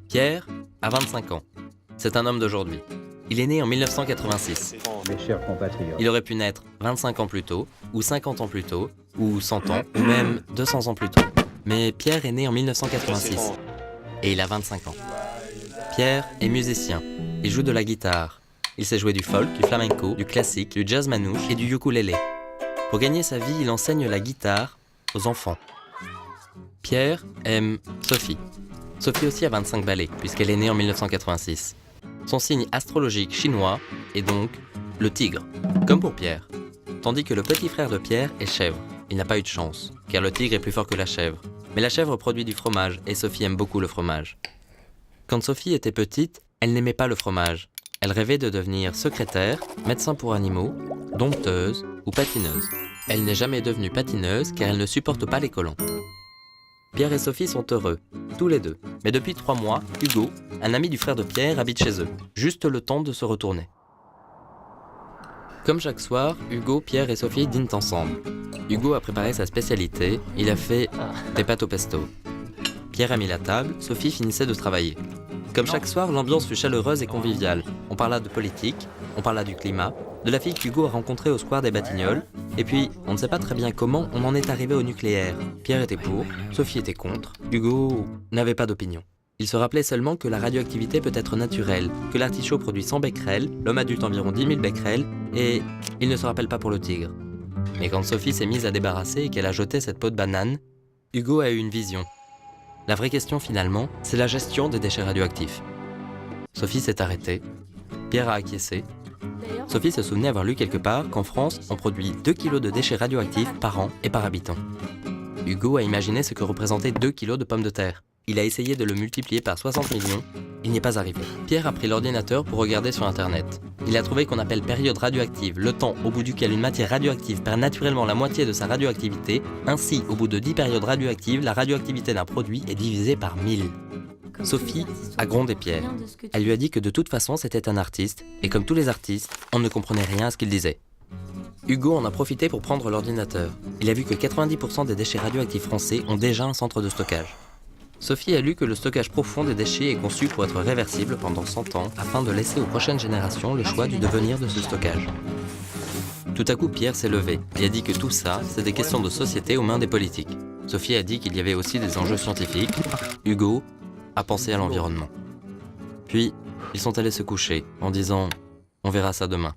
Pierre a 25 ans. C'est un homme d'aujourd'hui. Il est né en 1986. Mes chers compatriotes, Il aurait pu naître 25 ans plus tôt, ou 50 ans plus tôt, ou 100 ans, ou même 200 ans plus tôt. Mais Pierre est né en 1986. Et il a 25 ans. Pierre est musicien. Il joue de la guitare. Il sait jouer du folk, du flamenco, du classique, du jazz manouche et du ukulélé. Pour gagner sa vie, il enseigne la guitare aux enfants. Pierre aime Sophie. Sophie aussi a 25 balais, puisqu'elle est née en 1986. Son signe astrologique chinois est donc le tigre, comme pour Pierre. Tandis que le petit frère de Pierre est chèvre. Il n'a pas eu de chance, car le tigre est plus fort que la chèvre. Mais la chèvre produit du fromage, et Sophie aime beaucoup le fromage. Quand Sophie était petite, elle n'aimait pas le fromage. Elle rêvait de devenir secrétaire, médecin pour animaux, dompteuse ou patineuse. Elle n'est jamais devenue patineuse car elle ne supporte pas les collants. Pierre et Sophie sont heureux, tous les deux. Mais depuis 3 mois, Hugo, un ami du frère de Pierre, habite chez eux. Juste le temps de se retourner. Comme chaque soir, Hugo, Pierre et Sophie dînent ensemble. Hugo a préparé sa spécialité, il a fait des pâtes au pesto. Pierre a mis la table, Sophie finissait de travailler. Comme chaque soir, l'ambiance fut chaleureuse et conviviale. On parla de politique, on parla du climat, de la fille qu'Hugo a rencontrée au square des Batignolles, et puis, on ne sait pas très bien comment on en est arrivé au nucléaire. Pierre était pour, Sophie était contre, Hugo n'avait pas d'opinion. Il se rappelait seulement que la radioactivité peut être naturelle, que l'artichaut produit 100 becquerels, l'homme adulte environ 10 000 becquerels, et il ne se rappelle pas pour le tigre. Mais quand Sophie s'est mise à débarrasser et qu'elle a jeté cette peau de banane, Hugo a eu une vision. La vraie question finalement, c'est la gestion des déchets radioactifs. Sophie s'est arrêtée, Pierre a acquiescé. Sophie se souvenait avoir lu quelque part qu'en France, on produit 2 kilos de déchets radioactifs par an et par habitant. Hugo a imaginé ce que représentaient 2 kilos de pommes de terre. Il a essayé de le multiplier par 60 millions, il n'y est pas arrivé. Pierre a pris l'ordinateur pour regarder sur internet. Il a trouvé qu'on appelle période radioactive le temps au bout duquel une matière radioactive perd naturellement la moitié de sa radioactivité. Ainsi, au bout de 10 périodes radioactives, la radioactivité d'un produit est divisée par 1000. Sophie a grondé Pierre. Elle lui a dit que de toute façon c'était un artiste, et comme tous les artistes, on ne comprenait rien à ce qu'il disait. Hugo en a profité pour prendre l'ordinateur. Il a vu que 90% des déchets radioactifs français ont déjà un centre de stockage. Sophie a lu que le stockage profond des déchets est conçu pour être réversible pendant 100 ans afin de laisser aux prochaines générations le choix du devenir de ce stockage. Tout à coup, Pierre s'est levé et a dit que tout ça, c'est des questions de société aux mains des politiques. Sophie a dit qu'il y avait aussi des enjeux scientifiques. Hugo a pensé à l'environnement. Puis, ils sont allés se coucher en disant « On verra ça demain ».